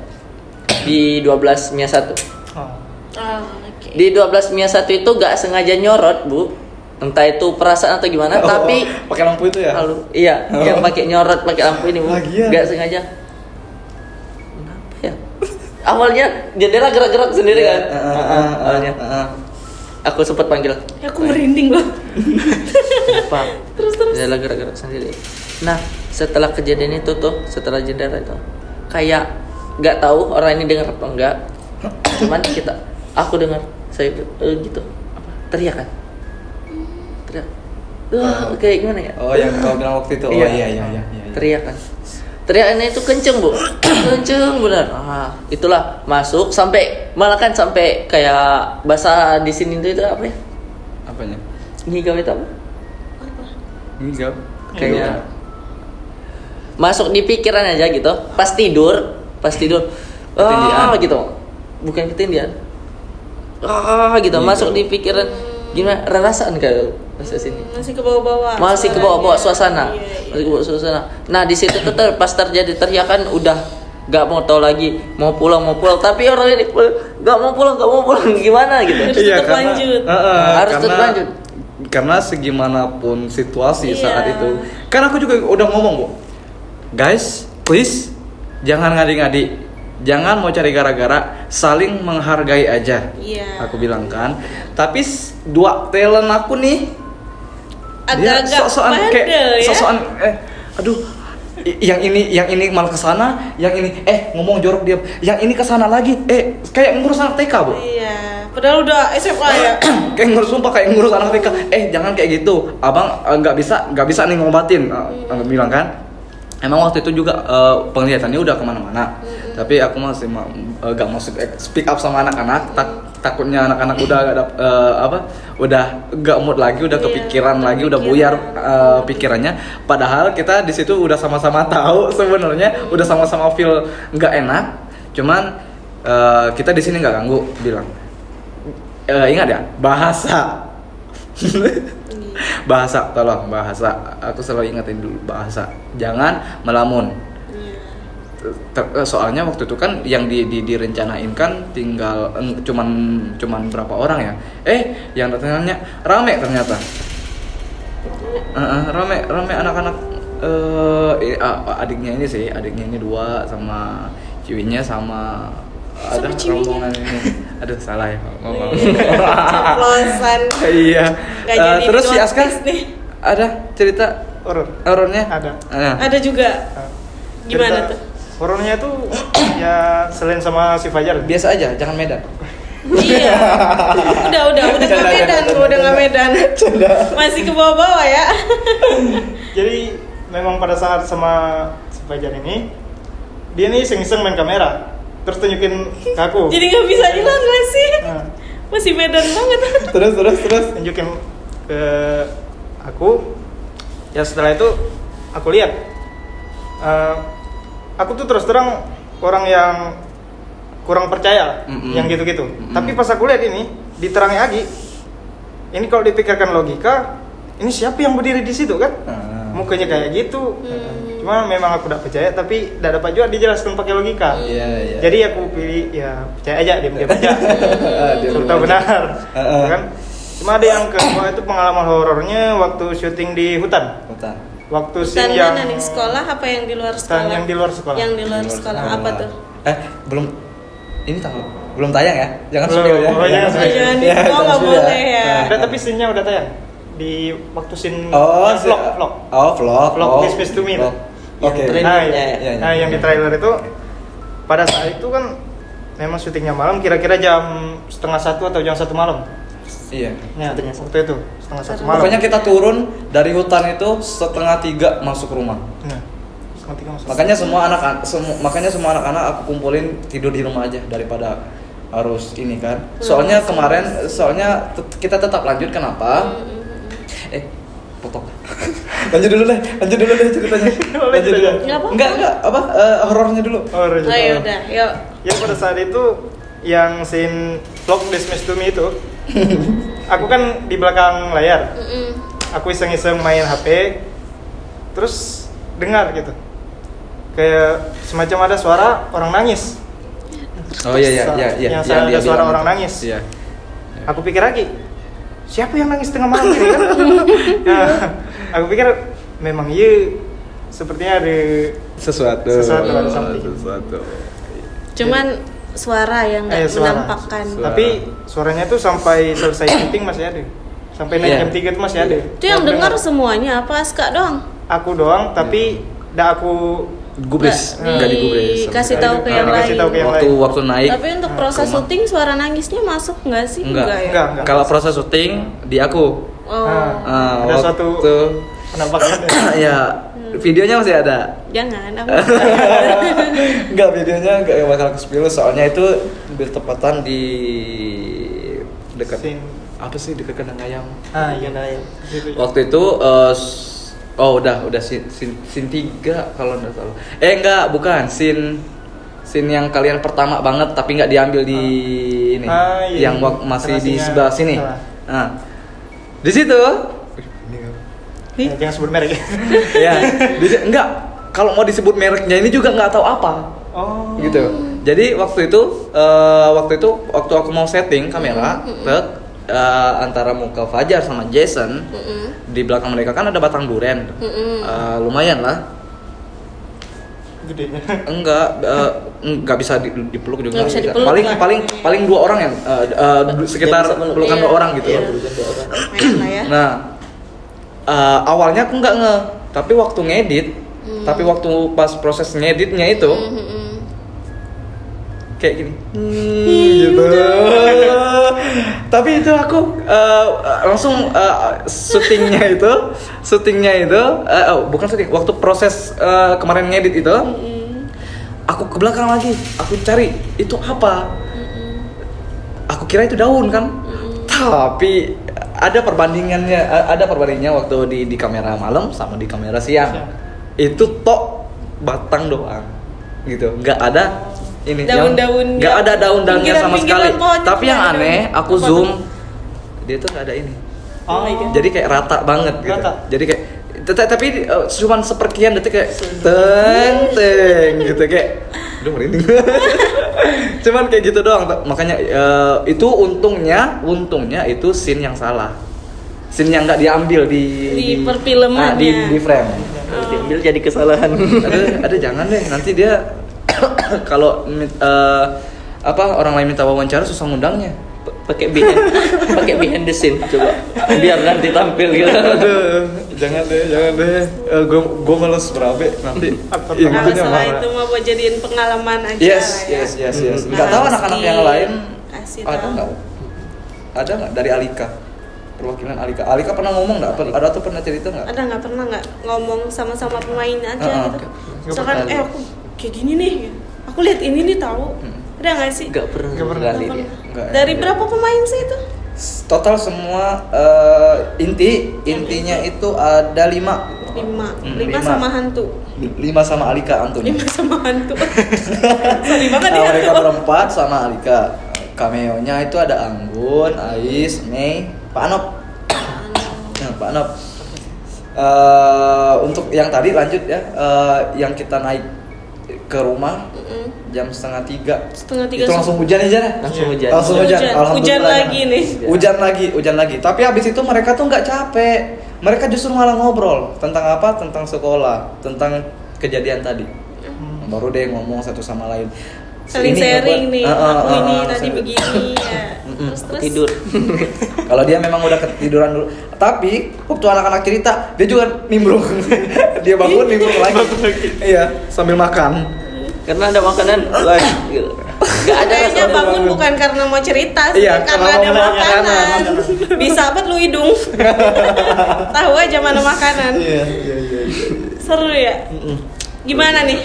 Di 12 MIA 1. Oh. Oh, oke. Di 12 MIA 1 itu gak sengaja nyorot, Bu. Entah itu perasaan atau gimana, tapi pakai lampu itu ya. halu. Iya, yang pakai nyorot pakai lampu ini, Bu. Lagian. Gak sengaja. Kenapa ya? Awalnya jendela gerak-gerak sendiri kan? Awalnya. Aku sempat panggil. Ya, aku merinding loh. Apa? Terus. Jendela gerak-gerak sendiri. Nah, setelah kejadian itu tuh, setelah jendela itu, kayak nggak tahu orang ini dengar apa enggak. Cuman aku dengar saya gitu, apa? Teriak kan? Teriak. Kayak gimana ya? Oh, yang kau bilang waktu itu. Oh iya. Teriak kan? Teriakannya itu kenceng, Bu. Kenceng benar. Itulah masuk sampai malah kan sampai kayak bahasa di sini itu apa ya? Apanya? Ngigau itu apa? Enggak. Kayaknya masuk di pikiran aja gitu. Pas tidur. Ketindihan. Gitu. Bukan ketindihan. Gitu. Masuk di pikiran. Gimana rasaan kayak bahasa sini? Masih ke bawah-bawah. Masih ke bawah-bawah suasana. Iya. Masih ke bawah suasana. Nah, di situ tuh pas terjadi teriakan udah gak mau tahu lagi mau pulang tapi orang ini gak mau pulang gimana gitu. Harus tetap lanjut. Harus tetap lanjut. Karena segimanapun situasi Iya. saat itu, kan aku juga udah ngomong, Bu. Guys, please jangan ngadi-ngadi, jangan mau cari gara-gara, saling menghargai aja. Iya. Aku bilang kan. Tapi dua talent aku nih, dia Agak-agak sok-sokan bandel kayak ya. sok-sokan aduh, yang ini malah kesana, yang ini ngomong jorok dia, yang ini kesana lagi, kayak ngurus anak TK, Bu. Iya. Padahal udah SMA ya. Kayak ngurus anak TK. Jangan kayak gitu, abang nggak bisa nih ngobatin. Bilang kan, emang waktu itu juga penglihatannya udah kemana-mana. Tapi aku masih nggak mau speak up sama anak-anak. Takutnya anak-anak udah udah nggak mood lagi, udah kepikiran lagi, udah buyar pikirannya. Padahal kita di situ udah sama-sama tahu sebenarnya, udah sama-sama feel nggak enak. Cuman kita di sini nggak ganggu, bilang. Ingat ya, bahasa. Tolong bahasa. Aku selalu ingetin dulu bahasa. Jangan melamun. Soalnya waktu itu kan yang direncanain kan tinggal cuman berapa orang ya? Yang datangnya rame ternyata. Rame anak-anak. Adiknya ini 2 sama ciwinya sama ada rombongan ini. Aduh, salah ya ngomong. Ceplosan. Iya. Nggak jadi Terus si plot Aska twist nih. ada cerita horornya? Ada. Ada juga. Gimana tuh? Horornya tuh ya selain sama si Fajar. Biasa aja, jangan Medan. Iya. Udah nggak Medan, udah nggak Medan. Masih ke bawah-bawah ya. Jadi memang pada saat sama si Fajar ini, dia nih iseng-iseng main kamera, terus tunjukin ke aku. Jadi nggak bisa hilang nggak sih? Nah, Masih Medan banget. Terus. tunjukin ke aku. Ya setelah itu aku lihat. Aku tuh terus terang orang yang kurang percaya yang gitu-gitu. Tapi pas aku lihat ini diterangi Agi, ini kalau dipikirkan logika, ini siapa yang berdiri di situ kan? Mukanya kayak gitu. Cuma memang aku tidak percaya, tapi tidak dapat juga dijelaskan pakai logika. Iya. Jadi aku pilih ya percaya aja, diam-diam aja. Tahu benar, kan? Cuma ada yang kedua itu pengalaman horornya waktu syuting di hutan. Waktu Dan scene yang mana nih, sekolah apa yang di luar sekolah? yang di luar sekolah. Yang di luar sekolah apa tuh? Belum ini belum tayang ya? Jangan Belum, spill ya. oh, jangan spill. Jangan Ya, di jangan nggak spill boleh ya. Udah, tapi scene-nya udah tayang di waktu scene vlog. vlog Miss to Me. Vlog. Oke. Nah, Iya. nah, yang di trailer itu pada saat itu kan memang syutingnya malam, kira-kira jam 12:30 atau jam 1 malam. Iya. Ya, waktu itu 12:30 malam. Pokoknya kita turun dari hutan itu 2:30 masuk rumah. Nah, Makanya semua anak-anak aku kumpulin tidur di rumah aja daripada harus ini kan. Soalnya kita tetap lanjut, kenapa? Potong. lanjut dulu deh ceritanya. Lanjut dulu. Enggak, horornya dulu. Ayo udah, yuk. Ya pada saat itu yang scene vlog Dismiss to Me itu aku kan di belakang layar. Aku iseng-iseng main HP, terus dengar gitu kayak semacam ada suara orang nangis. Oh iya. Yang ada suara orang nangis. Iya. Aku pikir lagi, siapa yang nangis tengah malam ini kan? Nah, aku pikir memang iya, sepertinya ada sesuatu ada something. Cuman suara yang nggak menampakkan. Tapi suaranya tuh sampai selesai syuting masih ada. Sampai naik jam 3 tuh masih ada. Itu yang dengar semuanya apa Aska doang? Aku doang, tapi aku gubris, enggak digubris. Kasih tahu ke yang lain. Waktu naik. Tapi untuk proses syuting suara nangisnya masuk nggak sih? Enggak. Kalau proses syuting di aku. Ada suatu penampakan. Ya, videonya masih ada. Jangan, aku Enggak, videonya enggak bakal aku spill, soalnya itu bertepatan di dekat apa sih, dekat kandang ayam. Iya ayam. Waktu itu udah scene 3 kalau enggak salah. Enggak, bukan scene yang kalian pertama banget tapi enggak diambil di ini. Iya. Yang masih di sebelah sini. Nah. Di situ jangan sebut merek. Ya, enggak. Kalau mau disebut mereknya ini juga nggak tahu apa. Gitu. Jadi waktu itu aku mau setting kamera, antara muka Fajar sama Jason, di belakang mereka kan ada batang duren, lumayan lah. Gedenya. Enggak bisa dipeluk juga. Nggak bisa dipeluk, paling 2 orang yang sekitar pelukan 2 orang gitu. main lah ya. Nah, awalnya aku nggak tapi waktu ngedit, tapi waktu pas proses ngeditnya itu kayak gini, gitu. Tapi itu aku langsung syutingnya itu bukan syuting, waktu proses kemarin ngedit itu, aku ke belakang lagi, aku cari itu apa. Aku kira itu daun kan, tapi ada perbandingannya waktu di kamera malam sama di kamera siang. Itu tok batang doang gitu, nggak ada ini daun-daun, nggak ada daun-daunnya sama sekali. Tapi yang aneh, aku zoom, dia tuh nggak ada ini. Jadi kayak rata banget gitu. Jadi kayak tapi cuman seperkian detik kayak teng gitu, kayak aduh merinding. Cuman kayak gitu doang. Makanya itu untungnya itu scene yang salah, scene yang nggak diambil di perfilmannya, di frame. Diambil jadi kesalahan. Ada jangan deh, nanti dia kalau orang lain minta wawancara susah ngundangnya. Pakai behind the scene coba biar nanti tampil gitu. Aduh, jangan deh. Gue males berabe nanti. Nggak masalah, itu mau buat jadiin pengalaman aja. Yes. Nggak tahu anak-anak yang lain ada nggak dari Alika, perwakilan Alika pernah ngomong nggak? Ada tuh pernah cerita nggak? Ada nggak pernah nggak ngomong sama pemain aja gitu. Misalkan aku kayak gini nih, aku lihat ini nih tahu. Ada nggak sih? Nggak pernah. Dari berapa pemain sih itu? Total semua intinya itu ada 5 sama hantu. 5 sama Alika Antoni. 5 sama hantu. Sorry banget ya. Mereka berempat sama Alika. Cameo-nya itu ada Anggun, Ais, Mei, Pak Anop. Pak Anop. Untuk yang tadi lanjut ya, yang kita naik ke rumah jam 2:30. Itu langsung hujan aja deh. Langsung hujan. Alhamdulillah. Hujan lagi nih. Hujan lagi. Tapi habis itu mereka tuh nggak capek. Mereka justru malah ngobrol tentang apa? Tentang sekolah, tentang kejadian tadi. Baru deh ngomong satu sama lain. Saling sharing nih. Aku ini tadi begini ya. Terus Tidur. Kalau dia memang udah ketiduran dulu. Tapi waktu anak-anak cerita, dia juga nimbrung. Dia bangun nimbrung lagi. Iya, sambil makan. Karena ada makanan gitu. Gak ada kayaknya bangun bukan karena mau cerita sih, Iya, karena ada makanan. Bisa apa lu hidung? Tahu aja mana makanan. Iya. Seru ya. Gimana nih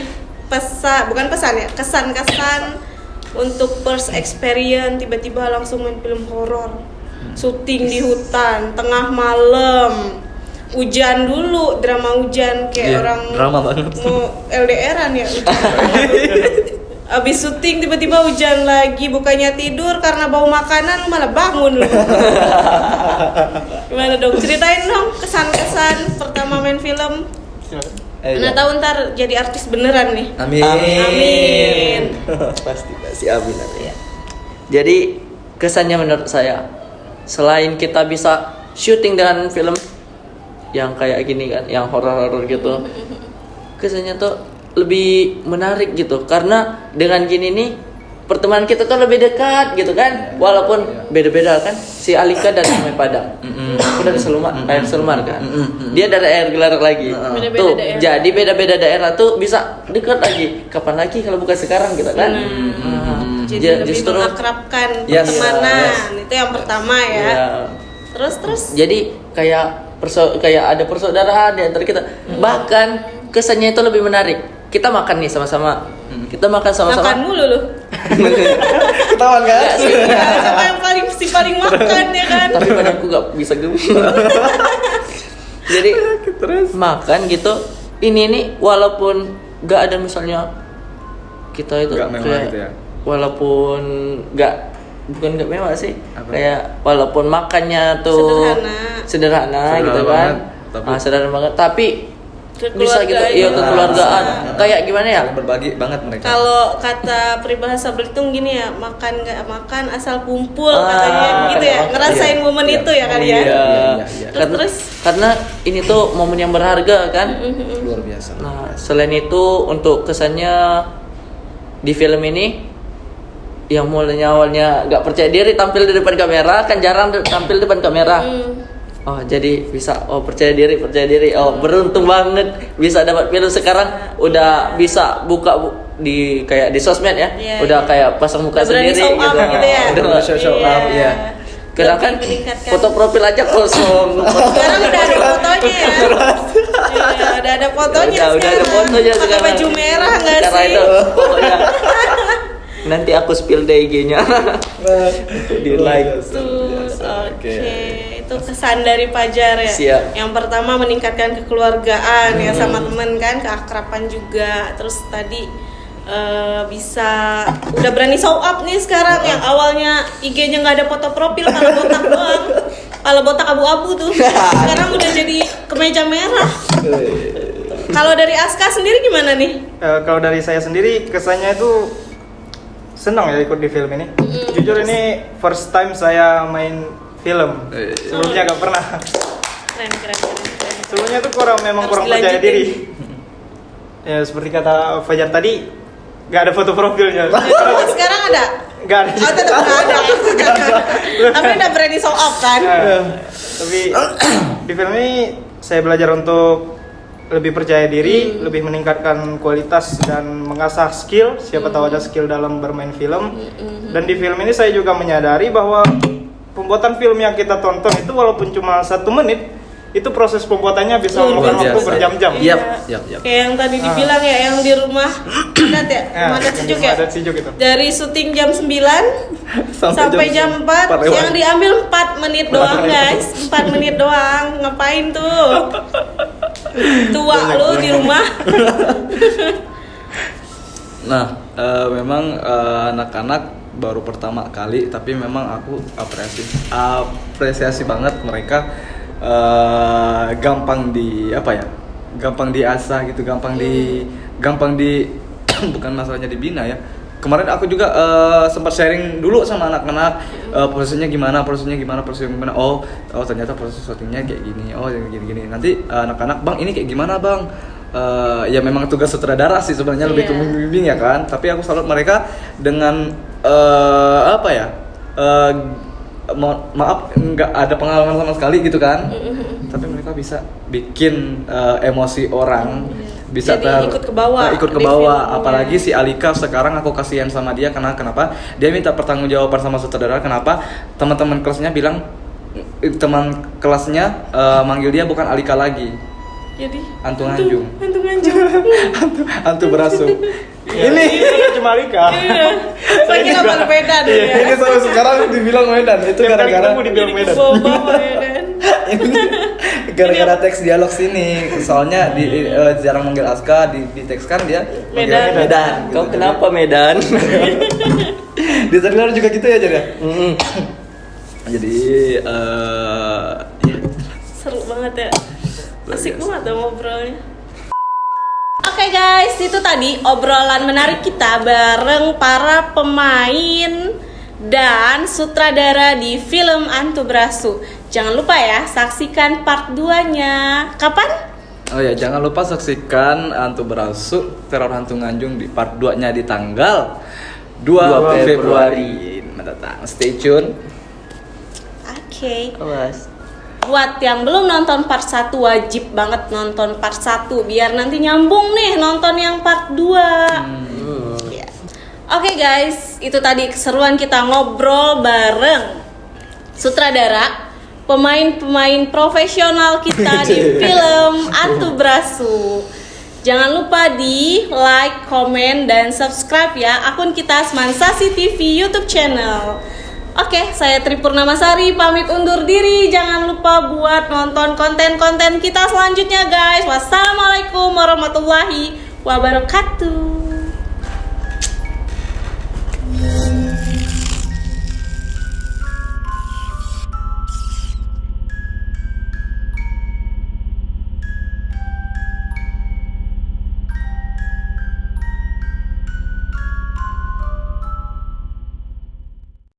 bukan pesan ya, kesan-kesan untuk first experience tiba-tiba langsung main film horor, syuting di hutan tengah malam, hujan dulu, drama hujan kayak orang drama banget. mau LDRan ya. Abis syuting tiba-tiba hujan lagi, bukannya tidur karena bau makanan malah bangun lu. Gimana dong, ceritain dong kesan-kesan pertama main film. Mana tahu ntar jadi artis beneran nih. Amin. Pasti amin. Ya. Jadi kesannya menurut saya, selain kita bisa syuting dengan film yang kayak gini kan, yang horor-horor gitu, kesannya tuh lebih menarik gitu. Karena dengan gini nih pertemanan kita tuh lebih dekat gitu kan, walaupun beda-beda kan. Si Alika dari Sungai Padang, aku dari air Selumar kan, dia dari air Gelarak lagi. Beda-beda Tuh daerah. jadi beda-beda daerah tuh bisa dekat lagi. Kapan lagi kalau bukan sekarang gitu kan? Jadi lebih mengakrabkan pertemanan. Itu yang pertama ya. Terus Jadi kayak ada persaudaraan di antara kita. Bahkan kesannya itu lebih menarik. Kita makan nih sama-sama. Kita makan sama-sama. makan mulu lu. Ketahuan kan? Enggak sih. Siapa yang paling makan ya kan? Tapi badanku gak bisa gemuk. Jadi makan gitu. Ini nih walaupun gak ada misalnya kita itu Gak mewah kayak gitu ya? walaupun bukan gak mewah sih. Apa? Kayak walaupun makannya tuh sederhana gitu kan. Tapi- Sederhana banget. Tapi bisa gitu, iya kekeluargaan. Kayak gimana ya? Saling berbagi banget mereka. Kalau kata peribahasa Belitung gini ya, makan nggak makan asal kumpul katanya gitu ya. Ngerasain momen itu ya kali ya. Iya. Terus Karena ini tuh momen yang berharga kan. Luar biasa. Nah, selain itu untuk kesannya di film ini yang mulanya awalnya nggak percaya diri tampil di depan kamera, kan jarang tampil di depan kamera. Oh, jadi bisa percaya diri. Oh, beruntung banget bisa dapat film sekarang. Udah bisa buka di kayak di sosmed ya. Iya, Udah kayak pasang muka Udah berani sendiri show up gitu ya. Udah show up, iya. Karena kan Lebih meningkatkan. foto profil aja kosong. Sekarang udah ada fotonya ya. Iya, udah ada fotonya Udah ada sekarang. fotonya Pakai sekarang. baju merah nggak Sekarang sih? itu pokoknya nanti aku spill di IG-nya. Di like. Oke, itu kesan dari Fajar ya. Siap. Yang pertama meningkatkan kekeluargaan ya sama temen kan, keakraban juga. Terus tadi bisa udah berani show up nih sekarang. Yang awalnya IG-nya nggak ada foto profil, kalau botak doang, kalau botak abu-abu tuh. Sekarang udah jadi kemeja merah. Kalau dari Aska sendiri gimana nih? Kalau dari saya sendiri kesannya itu senang ya ikut di film ini. Jujur ini first time saya main film. Sebelumnya gak pernah. Keren. Sebelumnya tuh memang Harus kurang percaya dilanjutin. diri. Ya seperti kata Fajar tadi, gak ada foto profilnya. Sekarang ada? Gak ada. Oh, tetap nggak ada. Tapi udah berani show up kan? Tapi di film ini saya belajar untuk lebih percaya diri, lebih meningkatkan kualitas dan mengasah skill. Siapa tahu ada skill dalam bermain film. Dan di film ini saya juga menyadari bahwa pembuatan film yang kita tonton itu walaupun cuma 1 menit, itu proses pembuatannya bisa memakan waktu berjam-jam. Iya. Yap. Kayak yang tadi dibilang ya, yang di rumah adat ya, rumah adat sejuk ya. Adat sejuk itu. Dari syuting jam 9 sampai jam 4, yang diambil 4 menit doang guys. 4 menit doang. Ngapain tuh? Tua lu di rumah. Nah, memang anak-anak baru pertama kali, tapi memang aku apresiasi banget mereka gampang diasah gitu, gampang di bukan masalahnya dibina ya. Kemarin aku juga sempat sharing dulu sama anak-anak prosesnya gimana. Oh ternyata proses syutingnya kayak gini. Oh gini. Nanti anak-anak, bang ini kayak gimana bang? Ya memang tugas sutradara sih sebenarnya, lebih ke membimbing ya kan. Tapi aku salut mereka dengan maaf nggak ada pengalaman sama sekali gitu kan. Tapi mereka bisa bikin emosi orang. Bisa Jadi ikut ke bawah ikut ke di bawah. filmnya. Apalagi si Alika sekarang aku kasihan sama dia karena kenapa? Dia minta pertanggungjawaban sama sutradara. Kenapa? Teman-teman kelasnya bilang, teman kelasnya manggil dia bukan Alika lagi, Jadi Hantu Nganjung. Hantu Nganjung. Hantu berasu. Ini cuma Lika. Iya. Saya kira baru Medan ya. Ini sampai sekarang dibilang Medan. Itu Tiap kali gara-gara ketemu dibilang Medan. Boba Medan. ini gara-gara teks dialog sini. Soalnya jarang manggil Aska, di teks kan dia Medan. Medan. Kau kenapa Medan? Di trailer juga gitu ya jadi. Mm-mm. Jadi ya. Seru banget ya. Asik banget ya ngobrolnya. Oke guys, itu tadi obrolan menarik kita bareng para pemain dan sutradara di film Hantu Berasu. Jangan lupa ya, saksikan part 2-nya. Kapan? Oh ya, jangan lupa saksikan Hantu Berasu Teror Hantu Nganjung di part 2-nya di tanggal 2 Februari mendatang. Stay tune. Oke. Awas. Buat yang belum nonton part 1 wajib banget nonton part 1 biar nanti nyambung nih nonton yang part 2. Ya. Oke guys, itu tadi keseruan kita ngobrol bareng sutradara, pemain-pemain profesional kita di film Hantu Berasu. Jangan lupa di like, komen, dan subscribe ya akun kita Semansasi TV YouTube channel. Oke, saya Tri Purnamasari pamit undur diri. Jangan lupa buat nonton konten-konten kita selanjutnya guys. Wassalamualaikum warahmatullahi wabarakatuh.